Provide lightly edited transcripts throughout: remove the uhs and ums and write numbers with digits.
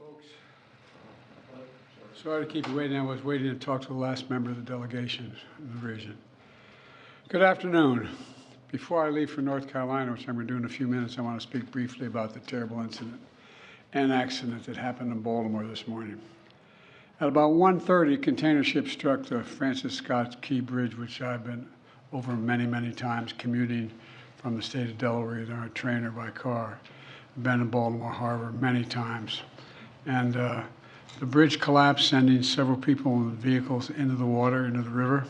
folks. Sorry to keep you waiting. I was waiting to talk to the last member of the delegation in the region. Good afternoon. Before I leave for North Carolina, which I'm going to do in a few minutes, I want to speak briefly about the terrible incident and accident that happened in Baltimore this morning. At about 1:30, a container ship struck the Francis Scott Key Bridge, which I've been over many, many times commuting from the state of Delaware, either on a train or by car. I've been in Baltimore Harbor many times. And the bridge collapsed, sending several people and vehicles into the water, into the river.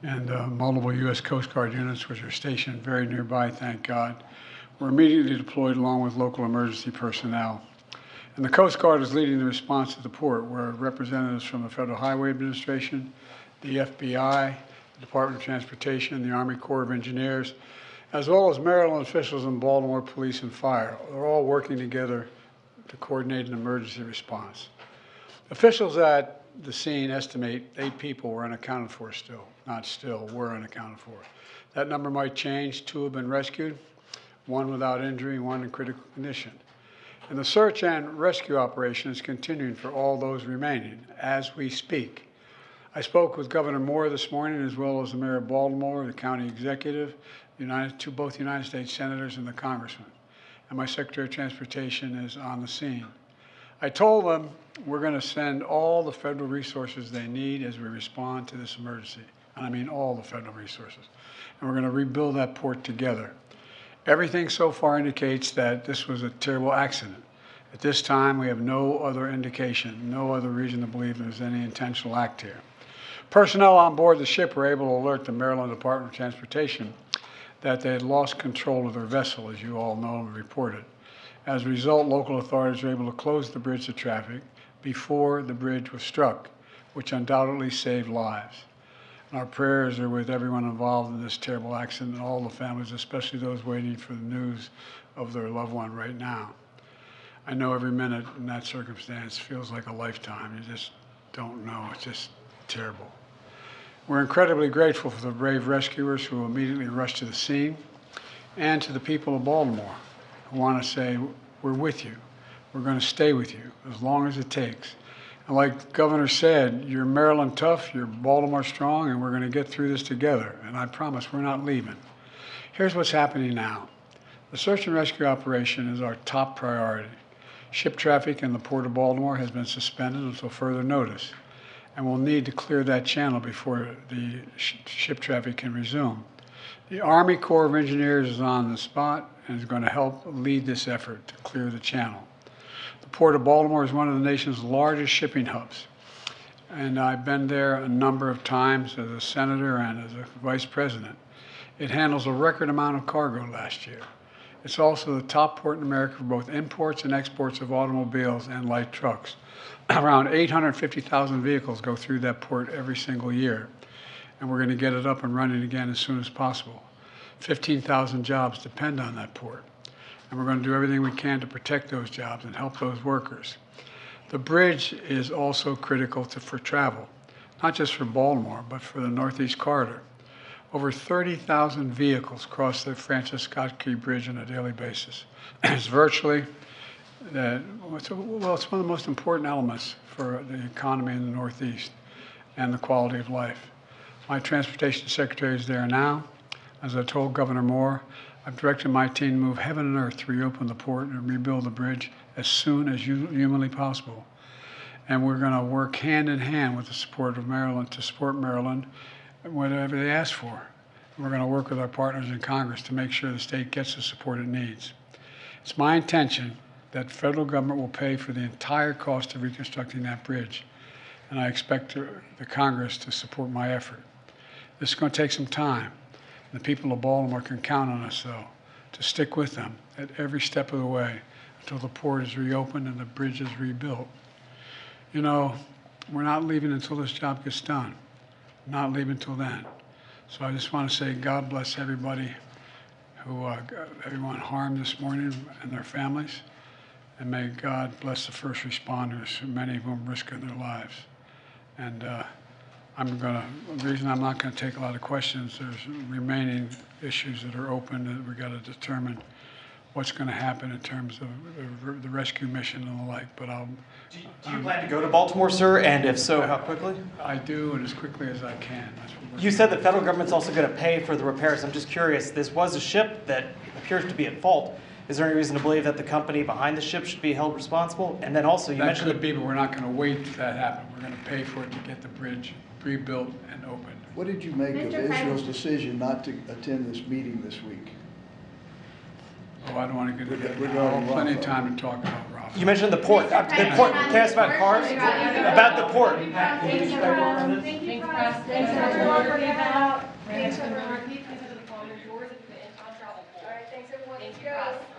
And multiple U.S. Coast Guard units, which are stationed very nearby, thank God, were immediately deployed along with local emergency personnel. And the Coast Guard is leading the response to the port, where representatives from the Federal Highway Administration, the FBI, the Department of Transportation, the Army Corps of Engineers, as well as Maryland officials and Baltimore Police and Fire, are all working together to coordinate an emergency response. Officials at the scene estimate 8 people were unaccounted for were unaccounted for. That number might change. 2 have been rescued, 1 without injury, 1 in critical condition. And the search and rescue operation is continuing for all those remaining as we speak. I spoke with Governor Moore this morning, as well as the Mayor of Baltimore, the county executive, both United States senators and the congressman. And my Secretary of Transportation is on the scene. I told them we're going to send all the federal resources they need as we respond to this emergency. And I mean all the federal resources. And we're going to rebuild that port together. Everything so far indicates that this was a terrible accident. At this time, we have no other indication, no other reason to believe there's any intentional act here. Personnel on board the ship were able to alert the Maryland Department of Transportation that they had lost control of their vessel, as you all know and reported. As a result, local authorities were able to close the bridge to traffic before the bridge was struck, which undoubtedly saved lives. And our prayers are with everyone involved in this terrible accident and all the families, especially those waiting for the news of their loved one right now. I know every minute in that circumstance feels like a lifetime. You just don't know. It's just terrible. We're incredibly grateful for the brave rescuers who immediately rushed to the scene, and to the people of Baltimore who want to say, we're with you. We're going to stay with you as long as it takes. And like the governor said, you're Maryland tough, you're Baltimore strong, and we're going to get through this together. And I promise we're not leaving. Here's what's happening now. The search and rescue operation is our top priority. Ship traffic in the Port of Baltimore has been suspended until further notice, and we'll need to clear that channel before the ship traffic can resume. The Army Corps of Engineers is on the spot and is going to help lead this effort to clear the channel. The Port of Baltimore is one of the nation's largest shipping hubs, and I've been there a number of times as a senator and as a vice president. It handles a record amount of cargo last year. It's also the top port in America for both imports and exports of automobiles and light trucks. Around 850,000 vehicles go through that port every single year, and we're going to get it up and running again as soon as possible. 15,000 jobs depend on that port, and we're going to do everything we can to protect those jobs and help those workers. The bridge is also critical for travel, not just for Baltimore, but for the Northeast Corridor. Over 30,000 vehicles cross the Francis Scott Key Bridge on a daily basis. It's virtually it's one of the most important elements for the economy in the Northeast and the quality of life. My transportation secretary is there now. As I told Governor Moore, I've directed my team to move heaven and earth to reopen the port and rebuild the bridge as soon as humanly possible. And we're going to work hand in hand with the support of Maryland to support Maryland whatever they ask for. We're going to work with our partners in Congress to make sure the state gets the support it needs. It's my intention that the federal government will pay for the entire cost of reconstructing that bridge, and I expect the Congress to support my effort. This is going to take some time. The people of Baltimore can count on us, though, to stick with them at every step of the way until the port is reopened and the bridge is rebuilt. You know, we're not leaving until this job gets done. Not leaving until then. So I just want to say God bless everybody everyone harmed this morning and their families. And may God bless the first responders, many of whom risking their lives. And the reason I'm not going to take a lot of questions, there's remaining issues that are open that we've got to determine what's going to happen in terms of the rescue mission and the like. But Do you plan to go to Baltimore, sir? And if so, how quickly? I do, and as quickly as I can. That's what You said the federal government's also going to pay for the repairs. I'm just curious, this was a ship that appears to be at fault. Is there any reason to believe that the company behind the ship should be held responsible? And then also, you that mentioned could be, but we're not going to wait till that happen. We're going to pay for it to get the bridge rebuilt and opened. What did you make of Israel's decision not to attend this meeting this week? Oh, I don't want to get into that. We're I'll going have plenty of Rafa. time to talk about Rafa. You mentioned the port. The port. Can I ask about cars? About the port. Thank you, Preston. Thanks, everyone, for the event. Thanks, everyone. All right, thanks, everyone. Let's go.